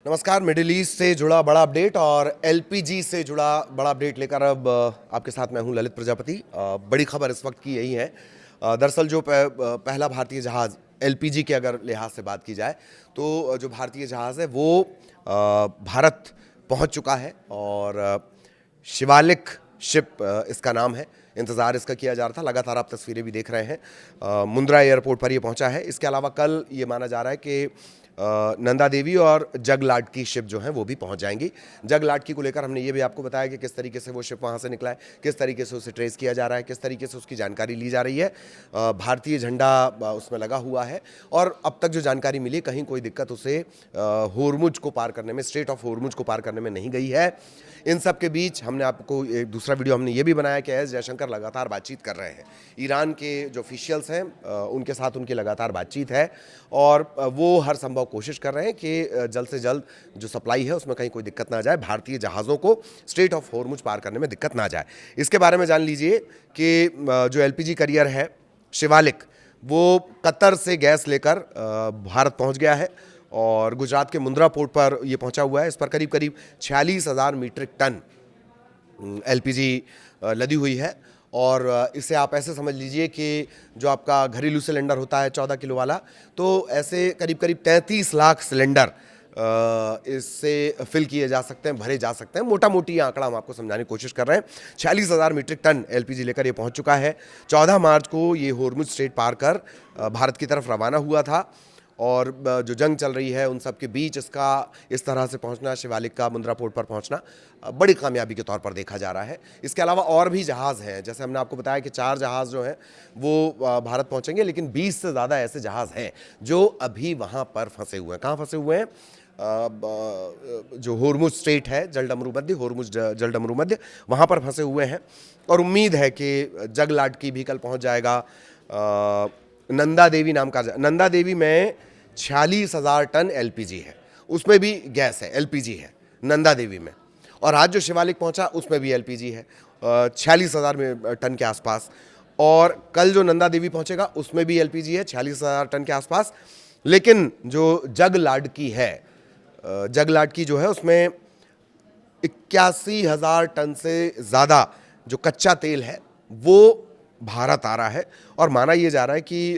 नमस्कार। Middle east से जुड़ा बड़ा अपडेट और एलपीजी से जुड़ा बड़ा अपडेट लेकर अब आपके साथ मैं हूं ललित प्रजापति। बड़ी खबर इस वक्त की यही है। दरअसल जो पहला भारतीय जहाज़ एलपीजी के अगर लिहाज से बात की जाए तो जो भारतीय जहाज़ है वो भारत पहुंच चुका है और शिवालिक शिप इसका नाम है। इंतज़ार इसका किया जा रहा था, लगातार आप तस्वीरें भी देख रहे हैं। मुंद्रा एयरपोर्ट पर ये पहुंचा है। इसके अलावा कल ये माना जा रहा है कि नंदा देवी और जगलाट की शिप जो है वो भी पहुंच जाएंगी। जगलाट की को लेकर हमने ये भी आपको बताया कि किस तरीके से वो शिप वहां से निकला है, किस तरीके से उसे ट्रेस किया जा रहा है, किस तरीके से उसकी जानकारी ली जा रही है। भारतीय झंडा उसमें लगा हुआ है और अब तक जो जानकारी मिली कहीं कोई दिक्कत उसे होर्मुज को पार करने में, स्ट्रेट ऑफ होर्मुज को पार करने में नहीं गई है। इन सब के बीच हमने आपको एक दूसरा वीडियो हमने ये भी बनाया कि एस जयशंकर लगातार बातचीत कर रहे हैं। ईरान के जो ऑफिशियल्स हैं उनके साथ उनकी लगातार बातचीत है और वो हर संभव कोशिश कर रहे हैं कि जल्द से जल्द जो सप्लाई है उसमें कहीं कोई दिक्कत ना जाए, भारतीय जहाज़ों को स्ट्रेट ऑफ होर्मुज पार करने में दिक्कत ना जाए। इसके बारे में जान लीजिए कि जो एलपीजी करियर है शिवालिक, वो कतर से गैस लेकर भारत पहुंच गया है और गुजरात के मुंद्रा पोर्ट पर यह पहुंचा हुआ है। इस पर करीब करीब 46,000 मीट्रिक टन एलपीजी लदी हुई है और इसे आप ऐसे समझ लीजिए कि जो आपका घरेलू सिलेंडर होता है 14 किलो वाला, तो ऐसे करीब करीब 33 लाख सिलेंडर इससे फिल किए जा सकते हैं, भरे जा सकते हैं। मोटा मोटी आंकड़ा हम आपको समझाने की कोशिश कर रहे हैं। 46,000 मीट्रिक टन एलपीजी लेकर ये पहुंच चुका है। 14 मार्च को ये होर्मुज स्ट्रेट पार कर भारत की तरफ रवाना हुआ था और जो जंग चल रही है उन सब के बीच इसका इस तरह से पहुंचना, शिवालिक का मुंद्रा पोर्ट पर पहुंचना बड़ी कामयाबी के तौर पर देखा जा रहा है। इसके अलावा और भी जहाज़ हैं, जैसे हमने आपको बताया कि 4 जहाज़ जो हैं वो भारत पहुंचेंगे, लेकिन 20 से ज़्यादा ऐसे जहाज़ हैं जो अभी वहां पर फंसे हुए हैं। कहाँ फंसे हुए हैं? जो होर्मुज स्ट्रेट है, जलडमरू मध्य, होर्मुज जलडमरू मध्य, वहाँ पर फंसे हुए हैं और उम्मीद है कि जगलाट की भी कल पहुँच जाएगा। नंदा देवी नाम का, नंदा देवी में 46,000 टन एलपीजी है, उसमें भी गैस है, एलपीजी है नंदा देवी में। और आज जो शिवालिक पहुंचा उसमें भी एलपीजी है 46,000 टन के आसपास। और कल जो नंदा देवी पहुंचेगा उसमें भी एलपीजी है 46,000 टन के आसपास। लेकिन जो जगलाट की है, जगलाट की जो है उसमें 81,000 टन से ज़्यादा जो कच्चा तेल है वो भारत आ रहा है और माना यह जा रहा है कि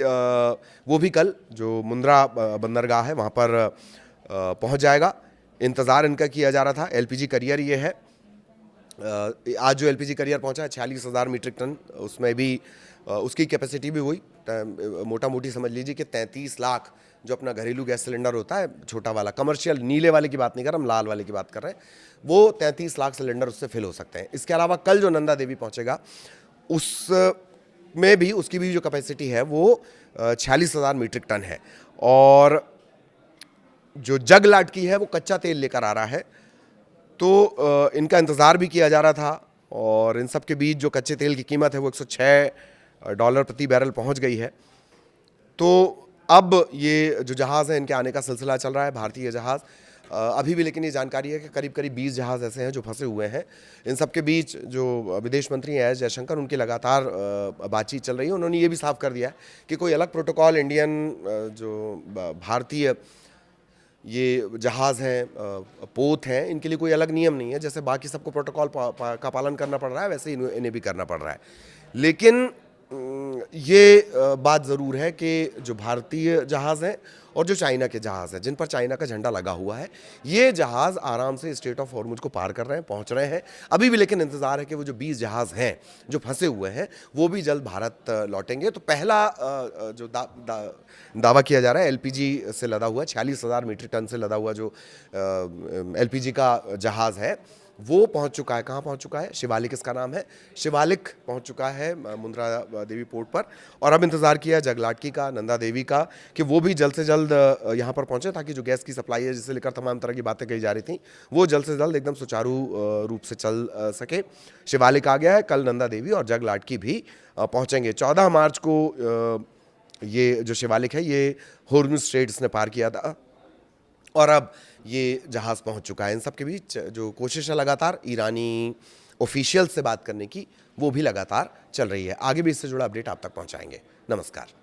वो भी कल जो मुंद्रा बंदरगाह है वहाँ पर पहुँच जाएगा। इंतज़ार इनका किया जा रहा था। एलपीजी करियर ये है। आज जो एलपीजी करियर पहुँचा है 46,000 मीट्रिक टन, उसमें भी उसकी कैपेसिटी भी हुई मोटा मोटी समझ लीजिए कि 33 लाख जो अपना घरेलू गैस सिलेंडर होता है, छोटा वाला कमर्शियल, नीले वाले की बात नहीं कर रहा हम, लाल वाले की बात कर रहे हैं, वो 33 लाख सिलेंडर उससे फिल हो सकते हैं। इसके अलावा कल जो नंदा देवी पहुँचेगा उस में भी उसकी भी जो कैपेसिटी है वो 46,000 मीट्रिक टन है और जो जगलाट की है वो कच्चा तेल लेकर आ रहा है। तो इनका इंतज़ार भी किया जा रहा था और इन सब के बीच जो कच्चे तेल की कीमत है वो $106 प्रति बैरल पहुंच गई है। तो अब ये जो जहाज़ है इनके आने का सिलसिला चल रहा है, भारतीय जहाज़ अभी भी, लेकिन ये जानकारी है कि करीब करीब 20 जहाज़ ऐसे हैं जो फंसे हुए हैं। इन सब के बीच जो विदेश मंत्री हैं एस जयशंकर, उनकी लगातार बातचीत चल रही है। उन्होंने ये भी साफ कर दिया है कि कोई अलग प्रोटोकॉल इंडियन जो भारतीय ये जहाज़ हैं, पोत हैं, इनके लिए कोई अलग नियम नहीं है। जैसे बाकी सबको प्रोटोकॉल का पालन करना पड़ रहा है वैसे इन्हें भी करना पड़ रहा है। लेकिन ये बात ज़रूर है कि जो भारतीय जहाज़ हैं और जो चाइना के जहाज़ हैं जिन पर चाइना का झंडा लगा हुआ है, ये जहाज़ आराम से स्ट्रेट ऑफ होर्मुज को पार कर रहे हैं, पहुंच रहे हैं अभी भी। लेकिन इंतज़ार है कि वो जो 20 जहाज़ हैं जो फंसे हुए हैं वो भी जल्द भारत लौटेंगे। तो पहला जो दावा किया जा रहा है एलपीजी से लदा हुआ 46,000 मीट्रिक टन से लदा हुआ जो एलपीजी का जहाज़ है वो पहुंच चुका है। कहाँ पहुंच चुका है? शिवालिक इसका नाम है। शिवालिक पहुंच चुका है मुंद्रा देवी पोर्ट पर और अब इंतज़ार किया जगलाटकी का, नंदा देवी का, कि वो भी जल्द से जल्द यहाँ पर पहुंचे ताकि जो गैस की सप्लाई है जिसे लेकर तमाम तरह की बातें कही जा रही थी वो जल्द से जल्द एकदम सुचारू रूप से चल सके। शिवालिक आ गया है, कल नंदा देवी और जगलाटकी भी पहुँचेंगे। 14 मार्च को ये जो शिवालिक है ये होर्मुज स्ट्रेट इसने पार किया था और अब ये जहाज़ पहुंच चुका है। इन सब के बीच जो कोशिश है लगातार ईरानी ऑफिशियल से बात करने की वो भी लगातार चल रही है। आगे भी इससे जुड़ा अपडेट आप तक पहुंचाएंगे। नमस्कार।